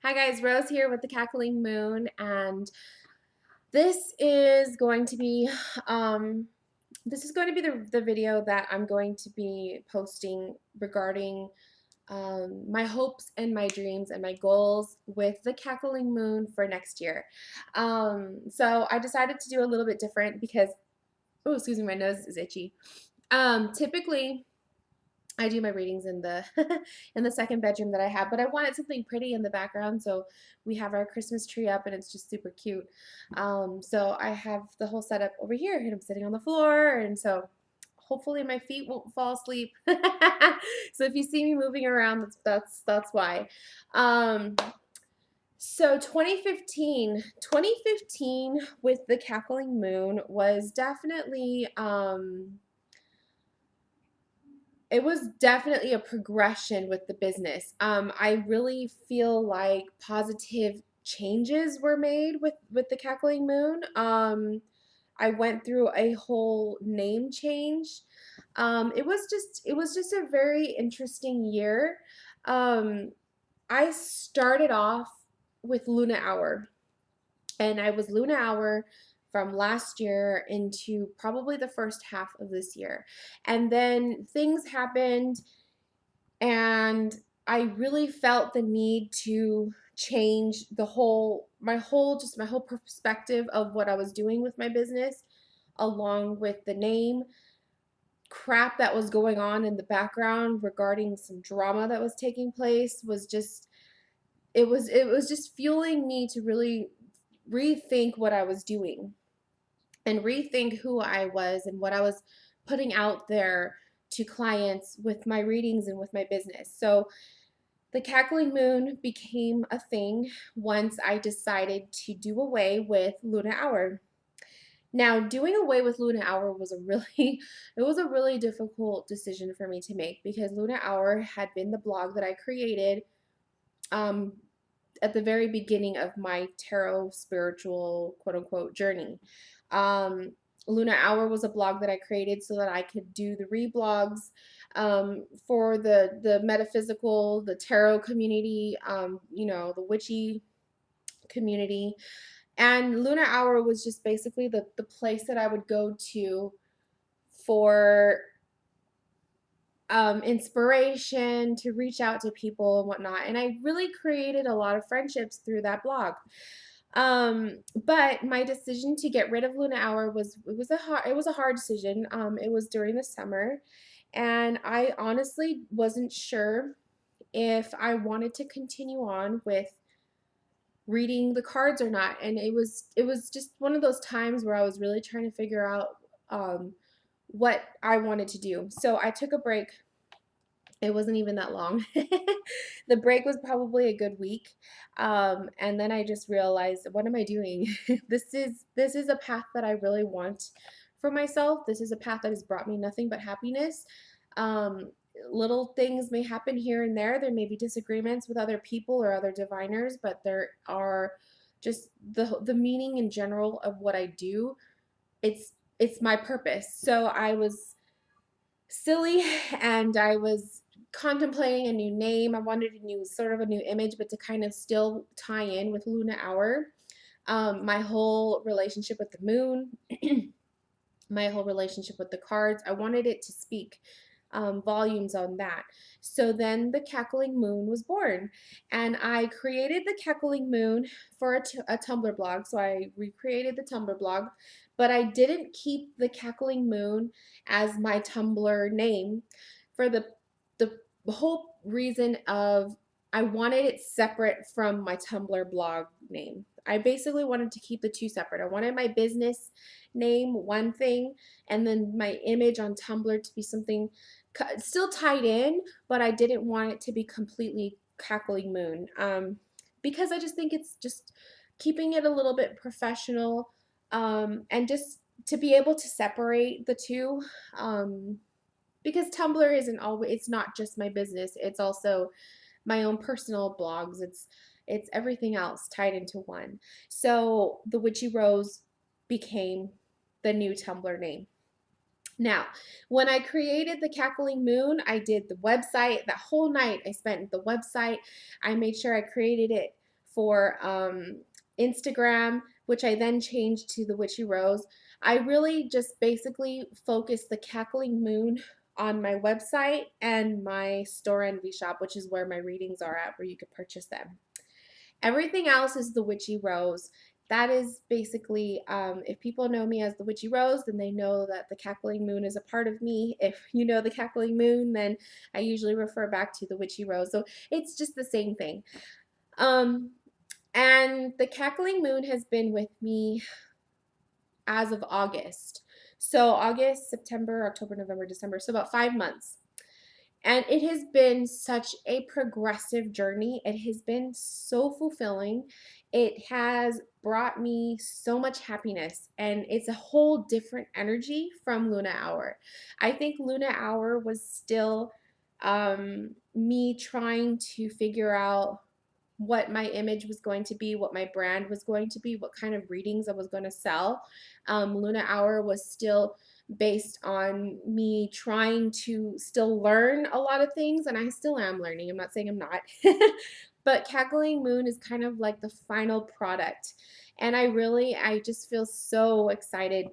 Hi guys, Rose here with the Cackling Moon, and this is going to be um, the video that I'm going to be posting regarding my hopes and my dreams and my goals with the Cackling Moon for next year. So I decided to do a little bit different because, oh, excuse me, my nose is itchy. Typically, I do my readings in the in the second bedroom that I have, but I wanted something pretty in the background, so we have our Christmas tree up, and it's just super cute. So I have the whole setup over here, and I'm sitting on the floor, and so hopefully my feet won't fall asleep. So if you see me moving around, that's why. Um, so 2015 with the Cackling Moon was definitely it was definitely a progression with the business. I really feel like positive changes were made with the Cackling Moon. I went through a whole name change. It was just a very interesting year. Um, I started off with Luna Hour, and I was Luna Hour from last year into probably the first half of this year. And then things happened, and I really felt the need to change my whole perspective of what I was doing with my business, along with the name. Crap that was going on in the background regarding some drama that was taking place was just it was just fueling me to really rethink what I was doing and rethink who I was and what I was putting out there to clients with my readings and with my business. So the Cackling Moon became a thing once I decided to do away with Luna Hour. Now, doing away with Luna Hour was a really it was a really difficult decision for me to make because Luna Hour had been the blog that I created um, at the very beginning of my tarot spiritual quote unquote journey. Um, Luna Hour was a blog that I created so that I could do the reblogs for the metaphysical, the tarot community, the witchy community. And Luna Hour was just basically the place that I would go to for inspiration, to reach out to people and whatnot. And I really created a lot of friendships through that blog. But my decision to get rid of Luna Hour was a hard decision. It was during the summer, and I honestly wasn't sure if I wanted to continue on with reading the cards or not. And it was just one of those times where I was really trying to figure out what I wanted to do. So I took a break. It wasn't even that long. The break was probably a good week. And then I just realized, what am I doing? This is a path that I really want for myself. This is a path that has brought me nothing but happiness. Um, Little things may happen here and there. There may be disagreements with other people or other diviners, but there are just the meaning in general of what I do. It's my purpose. So I was silly, and I was contemplating a new name. I wanted a new image, but to kind of still tie in with Luna Hour. My whole relationship with the moon, my whole relationship with the cards, I wanted it to speak volumes on that. So then the Cackling Moon was born, and I created the Cackling Moon for a Tumblr blog. So I recreated the Tumblr blog, but I didn't keep the Cackling Moon as my Tumblr name for the whole reason of I wanted it separate from my Tumblr blog name. I basically wanted to keep the two separate. I wanted my business name one thing, and then my image on Tumblr to be something still tied in, but I didn't want it to be completely Cackling Moon, because I just think it's just keeping it a little bit professional, and just to be able to separate the two, because Tumblr isn't always, it's not just my business, it's also my own personal blogs. It's everything else tied into one. So the Witchy Rose became the new Tumblr name. Now, when I created the Cackling Moon, I did the website. That whole night I spent the website. I made sure I created it for Instagram, which I then changed to the Witchy Rose. I really just basically focused the Cackling Moon on my website and my store envy shop, which is where my readings are at, where you could purchase them. Everything else is the Witchy Rose. That is basically, if people know me as the Witchy Rose, then they know that the Cackling Moon is a part of me. If you know the Cackling Moon, then I usually refer back to the Witchy Rose. So it's just the same thing. Um, and the Cackling Moon has been with me as of August. So August, September, October, November, December. So about 5 months. And it has been such a progressive journey. It has been so fulfilling. It has brought me so much happiness, and it's a whole different energy from Luna Hour. I think Luna Hour was still me trying to figure out what my image was going to be, what my brand was going to be, what kind of readings I was going to sell. Luna Hour was still based on me trying to still learn a lot of things, and I still am learning. I'm not saying I'm not. But Cackling Moon is kind of like the final product. And I just feel so excited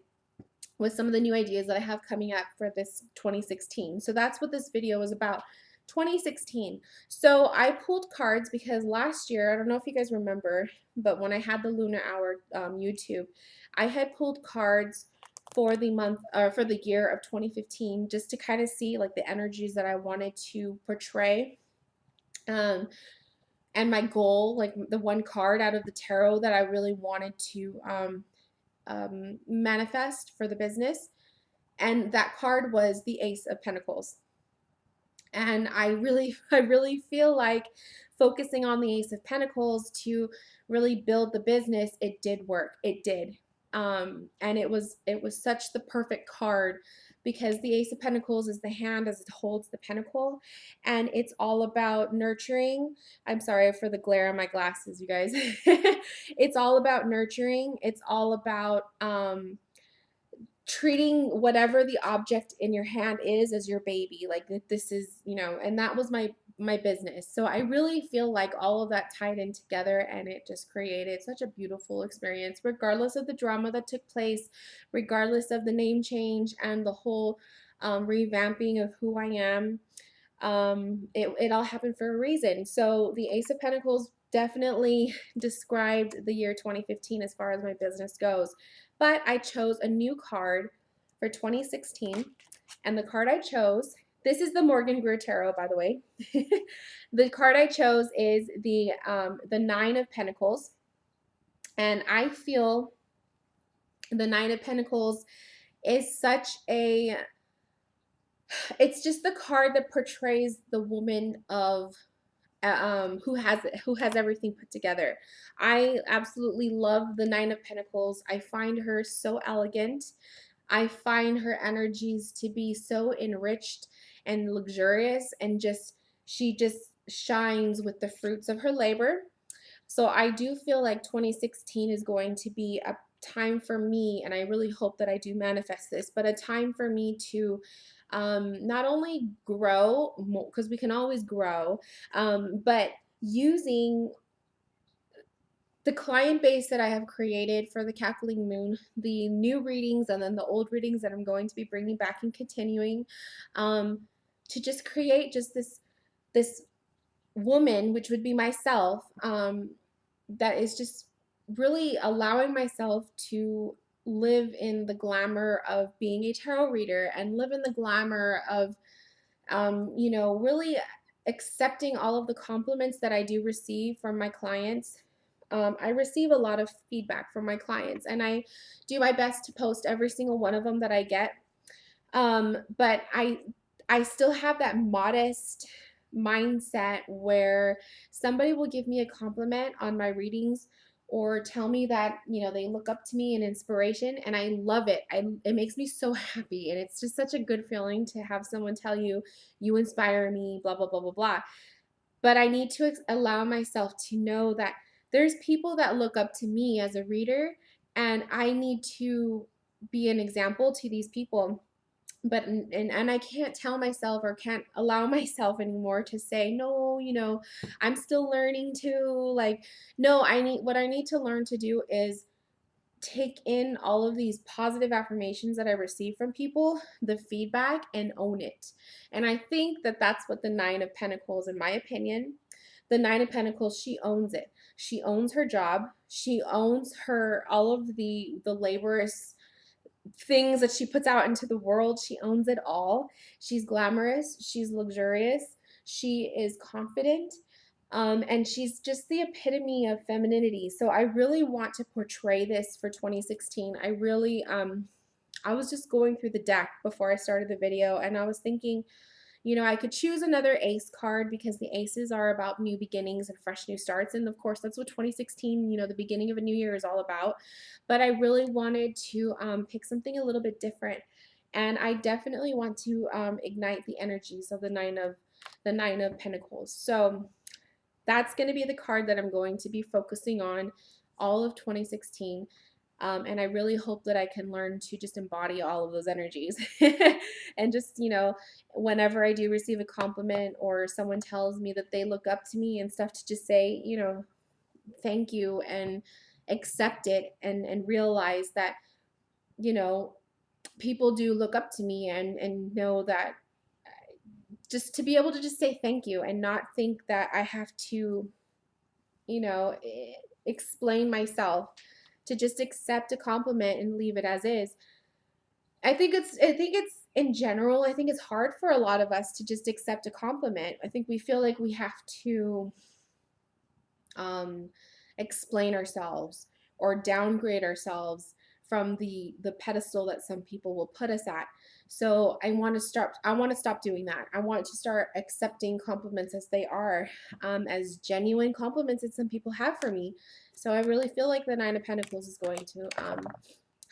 with some of the new ideas that I have coming up for this 2016. So that's what this video is about. 2016. So I pulled cards because last year, I don't know if you guys remember, but when I had the Luna Hour YouTube, I had pulled cards for the month or for the year of 2015 just to kind of see like the energies that I wanted to portray. Um, and my goal, like the one card out of the tarot that I really wanted to manifest for the business. And that card was the Ace of Pentacles. And I really feel like focusing on the Ace of Pentacles to really build the business, it did work. It did. And it was such the perfect card because the Ace of Pentacles is the hand as it holds the pentacle, and it's all about nurturing. I'm sorry for the glare on my glasses, you guys. It's all about nurturing. It's all about treating whatever the object in your hand is as your baby. Like this is, and that was my business. So I really feel like all of that tied in together, and it just created such a beautiful experience, regardless of the drama that took place, regardless of the name change and the whole revamping of who I am. It all happened for a reason. So the Ace of Pentacles definitely described the year 2015 as far as my business goes. But I chose a new card for 2016, and the card I chose, this is the Morgan Greer Tarot, by the way. The card I chose is the Nine of Pentacles, and I feel the Nine of Pentacles is such a, it's just the card that portrays the woman of who has everything put together. I absolutely love the Nine of Pentacles. I find her so elegant. I find her energies to be so enriched and luxurious, and just she just shines with the fruits of her labor. So I do feel like 2016 is going to be a time for me, and I really hope that I do manifest this, but a time for me to not only grow, because we can always grow, but using the client base that I have created for the Cackling Moon, the new readings and then the old readings that I'm going to be bringing back and continuing, to just create just this woman, which would be myself, that is just really allowing myself to live in the glamour of being a tarot reader and live in the glamour of, really accepting all of the compliments that I do receive from my clients. I receive a lot of feedback from my clients, and I do my best to post every single one of them that I get. But I still have that modest mindset where somebody will give me a compliment on my readings or tell me that they look up to me and inspiration, and I love it. It makes me so happy, and it's just such a good feeling to have someone tell you inspire me, blah blah blah blah blah. But I need to allow myself to know that there's people that look up to me as a reader, and I need to be an example to these people. But and I can't tell myself or can't allow myself anymore to say no, I'm still learning to, like, no, what I need to learn to do is take in all of these positive affirmations that I receive from people, the feedback, and own it. And I think that that's what the 9 of Pentacles, in my opinion, the 9 of Pentacles, she owns it. She owns her job. She owns her all of the laborious things that she puts out into the world. She owns it all. She's glamorous. She's luxurious. She is confident. And she's just the epitome of femininity. So I really want to portray this for 2016. I was just going through the deck before I started the video, and I was thinking, I could choose another ace card because the aces are about new beginnings and fresh new starts. And of course, that's what 2016, the beginning of a new year is all about. But I really wanted to pick something a little bit different. And I definitely want to ignite the energies of the 9 of Pentacles. So that's going to be the card that I'm going to be focusing on all of 2016. And I really hope that I can learn to just embody all of those energies. And just, whenever I do receive a compliment or someone tells me that they look up to me and stuff, to just say, thank you, and accept it, and realize that, you know, people do look up to me, and know that, just to be able to just say thank you and not think that I have to, you know, explain myself, to just accept a compliment and leave it as is. I think it's in general, I think it's hard for a lot of us to just accept a compliment. I think we feel like we have to um, explain ourselves or downgrade ourselves from the pedestal that some people will put us at. So I want to stop doing that. I want to start accepting compliments as they are, as genuine compliments that some people have for me. So I really feel like the 9 of Pentacles is going to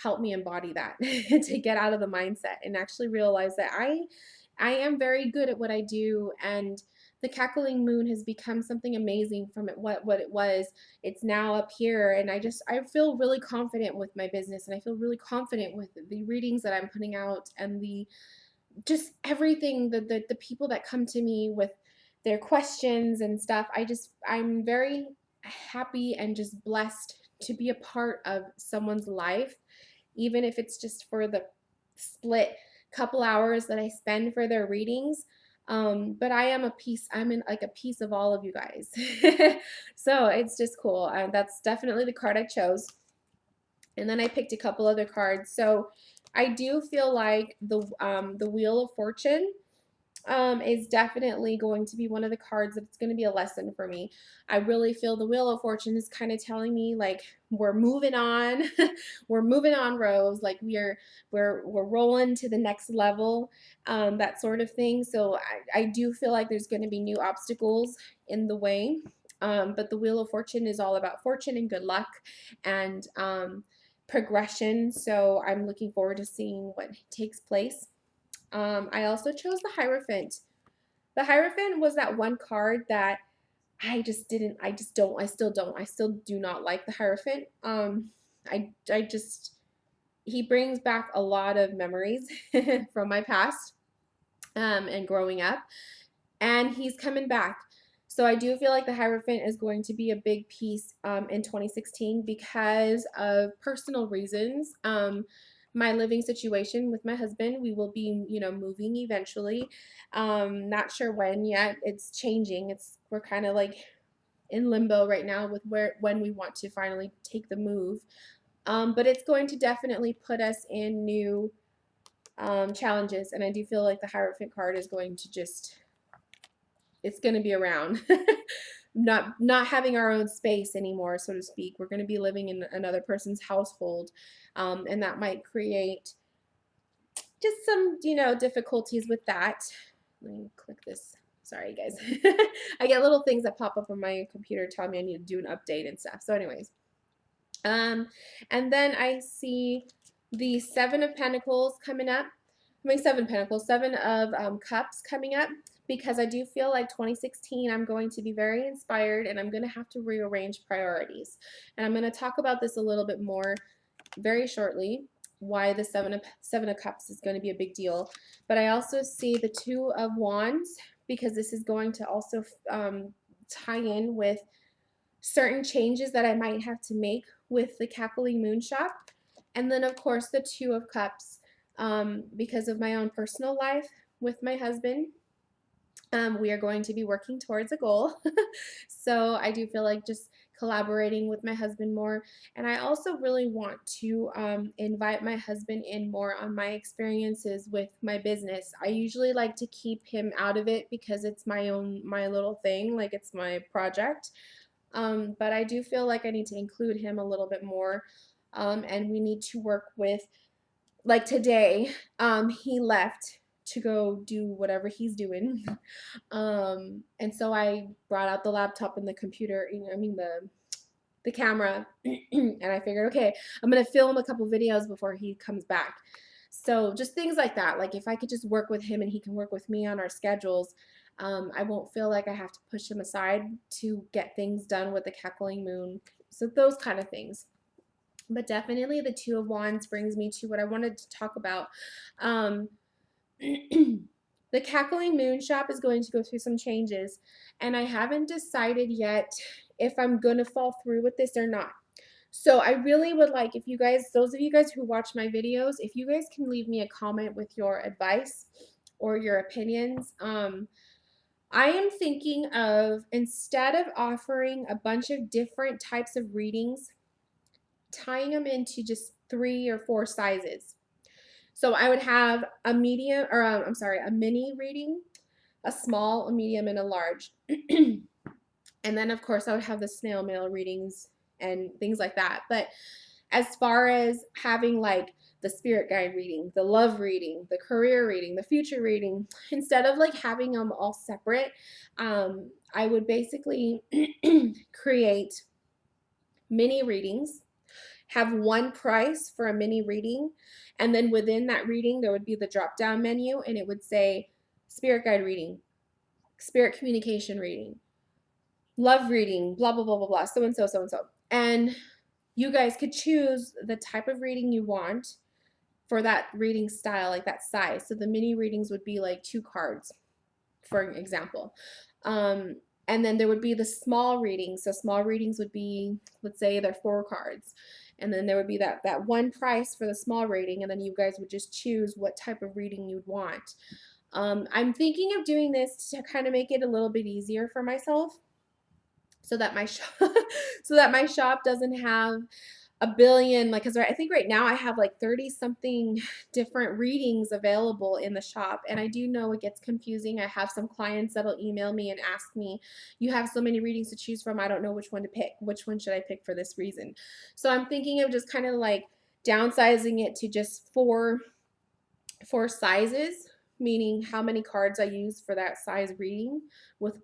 help me embody that, to get out of the mindset and actually realize that I am very good at what I do, and the cackling moon has become something amazing from what it was. It's now up here, and I feel really confident with my business, and I feel really confident with the readings that I'm putting out, and the just everything, the people that come to me with their questions and stuff. I'm very happy and just blessed to be a part of someone's life, even if it's just for the split couple hours that I spend for their readings. But I'm in like a piece of all of you guys. So it's just cool. That's definitely the card I chose. And then I picked a couple other cards. So I do feel like the Wheel of Fortune is definitely going to be one of the cards that's going to be a lesson for me. I really feel the Wheel of Fortune is kind of telling me, like, we're moving on. We're moving on, Rose. Like, we're rolling to the next level, that sort of thing. So I do feel like there's going to be new obstacles in the way. But the Wheel of Fortune is all about fortune and good luck, and progression. So I'm looking forward to seeing what takes place. I also chose the Hierophant. The Hierophant was that one card that I still do not like the Hierophant. I just, he brings back a lot of memories from my past, and growing up, and he's coming back. So I do feel like the Hierophant is going to be a big piece in 2016 because of personal reasons. My living situation with my husband, we will be, moving eventually. Not sure when yet. It's changing. We're kind of like in limbo right now with when we want to finally take the move. But it's going to definitely put us in new challenges, and I do feel like the Hierophant card is going to just, it's going to be around. Not having our own space anymore, so to speak. We're going to be living in another person's household, and that might create just some, difficulties with that. Let me click this. Sorry, guys. I get little things that pop up on my computer telling me I need to do an update and stuff. So anyways, and then I see the 7 of Pentacles coming up. I mean, 7 Pentacles, 7 of Cups coming up, because I do feel like 2016, I'm going to be very inspired, and I'm going to have to rearrange priorities. And I'm going to talk about this a little bit more very shortly. why the seven of cups is going to be a big deal. But I also see the two of wands because this is going to also tie in with certain changes that I might have to make with the Cackling Moon shop. And then, of course, the Two of Cups because of my own personal life with my husband. We are going to be working towards a goal. So I do feel like just collaborating with my husband more. And I also really want to invite my husband in more on my experiences with my business. I usually like to keep him out of it because it's my little thing, like it's my project. But I do feel like I need to include him a little bit more. And we need to work with, like today, he left to go do whatever he's doing. And so I brought out the laptop and the computer, I mean the camera, and I figured, okay, I'm gonna film a couple videos before he comes back. So just things like that. Like if I could just work with him and he can work with me on our schedules, I won't feel like I have to push him aside to get things done with the Cackling Moon. So those kind of things. But definitely the Two of Wands brings me to what I wanted to talk about. Um, the Cackling Moon shop is going to go through some changes, and I haven't decided yet if I'm going to fall through with this or not. So I really would like, if you guys, those of you guys who watch my videos, if you guys can leave me a comment with your advice or your opinions. I am thinking of, instead of offering a bunch of different types of readings, tying them into just 3 or 4 sizes. So I would have a medium, or I'm sorry, a mini reading, a small, a medium, and a large. And then, of course, I would have the snail mail readings and things like that. But as far as having like the spirit guide reading, the love reading, the career reading, the future reading, instead of like having them all separate, I would basically create mini readings, have one price for a mini reading, and then within that reading there would be the drop down menu and it would say spirit guide reading, spirit communication reading, love reading, blah blah blah blah blah, so and so, so and so. And you guys could choose the type of reading you want for that reading style, like that size. So the mini readings would be like 2 cards, for example. And then there would be the small readings. So small readings would be, let's say they're 4 cards. And then there would be that one price for the small reading, and then you guys would just choose what type of reading you'd want. I'm thinking of doing this to kind of make it a little bit easier for myself, so that my shop, so that my shop doesn't have a billion, like, because I think right now I have like 30 something different readings available in the shop, and I do know it gets confusing. I have some clients that'll email me and ask me, you have so many readings to choose from, I don't know which one to pick, which one should I pick for this reason. So I'm thinking of just kind of like downsizing it to just four sizes, meaning how many cards I use for that size reading with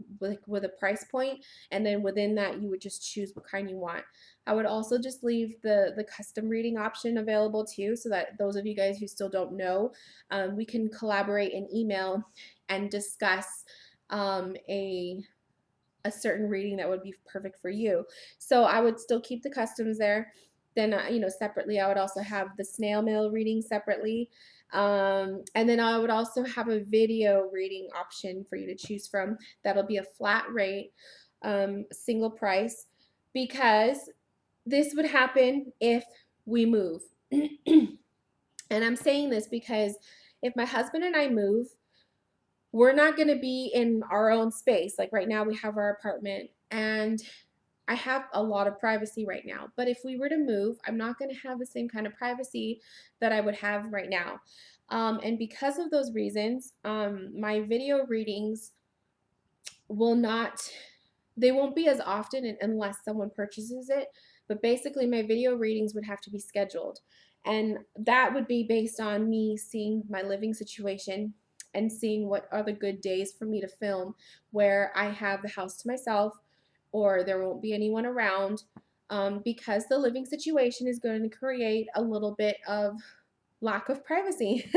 a price point, and then within that you would just choose what kind you want. I would also just leave the custom reading option available too, so that those of you guys who still don't know, we can collaborate in email and discuss a certain reading that would be perfect for you. So I would still keep the customs there. Then, separately, I would also have the snail mail reading separately. And then I would also have a video reading option for you to choose from. That'll be a flat rate, single price, because this would happen if we move. And I'm saying this because if my husband and I move, we're not going to be in our own space. Like right now, we have our apartment, and I have a lot of privacy right now. But if we were to move, I'm not going to have the same kind of privacy that I would have right now. And because of those reasons, my video readings will not, they won't be as often unless someone purchases it. But basically, my video readings would have to be scheduled. And that would be based on me seeing my living situation and seeing what are the good days for me to film, where I have the house to myself or there won't be anyone around, because the living situation is going to create a little bit of lack of privacy.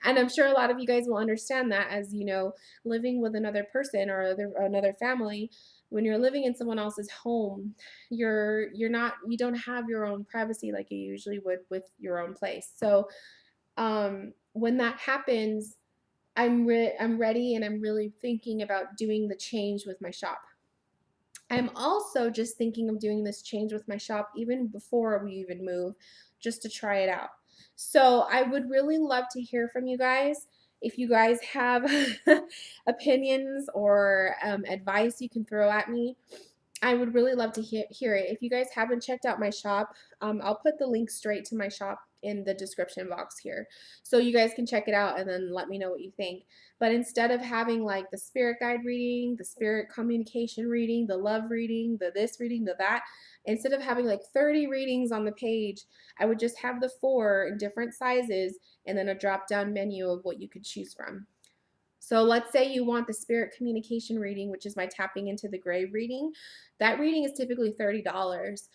And I'm sure a lot of you guys will understand that, as you know, living with another person or another family, when you're living in someone else's home, you're not, you don't have your own privacy like you usually would with your own place. So when that happens, I'm ready, and I'm really thinking about doing the change with my shop. I'm also just thinking of doing this change with my shop even before we even move, just to try it out. So I would really love to hear from you guys. If you guys have opinions or advice you can throw at me, I would really love to hear it. If you guys haven't checked out my shop, I'll put the link straight to my shop in the description box here. So you guys can check it out and then let me know what you think. But instead of having like the spirit guide reading, the spirit communication reading, the love reading, the this reading, the that, instead of having like 30 readings on the page, I would just have the 4 in different sizes and then a drop down menu of what you could choose from. So let's say you want the spirit communication reading, which is my tapping into the grave reading. That reading is typically $30.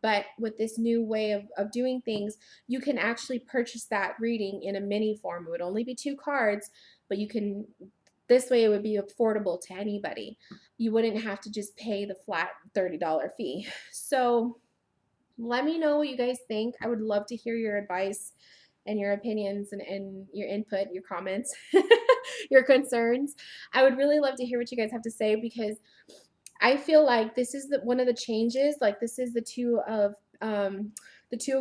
But with this new way of doing things, you can actually purchase that reading in a mini form. It would only be 2 cards, but you can, this way it would be affordable to anybody. You wouldn't have to just pay the flat $30 fee. So let me know what you guys think. I would love to hear your advice and your opinions and your input, your comments, your concerns. I would really love to hear what you guys have to say, because I feel like this is one of the changes. Like, this is the 2 of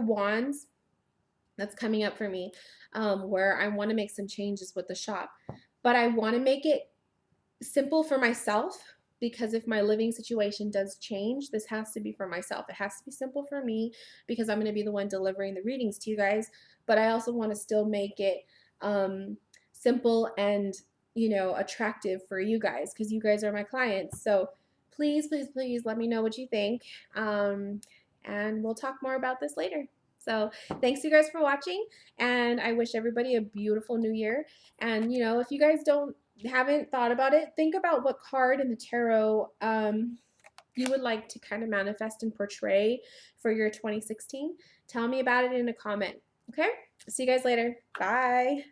wands that's coming up for me, where I want to make some changes with the shop, but I want to make it simple for myself, because if my living situation does change, this has to be for myself. It has to be simple for me, because I'm going to be the one delivering the readings to you guys. But I also want to still make it simple and, you know, attractive for you guys, because you guys are my clients. So please, please, please let me know what you think, and we'll talk more about this later. So thanks you guys for watching, and I wish everybody a beautiful new year. And you know, if you guys haven't thought about it, think about what card in the tarot you would like to kind of manifest and portray for your 2016. Tell me about it in a comment. Okay? See you guys later. Bye.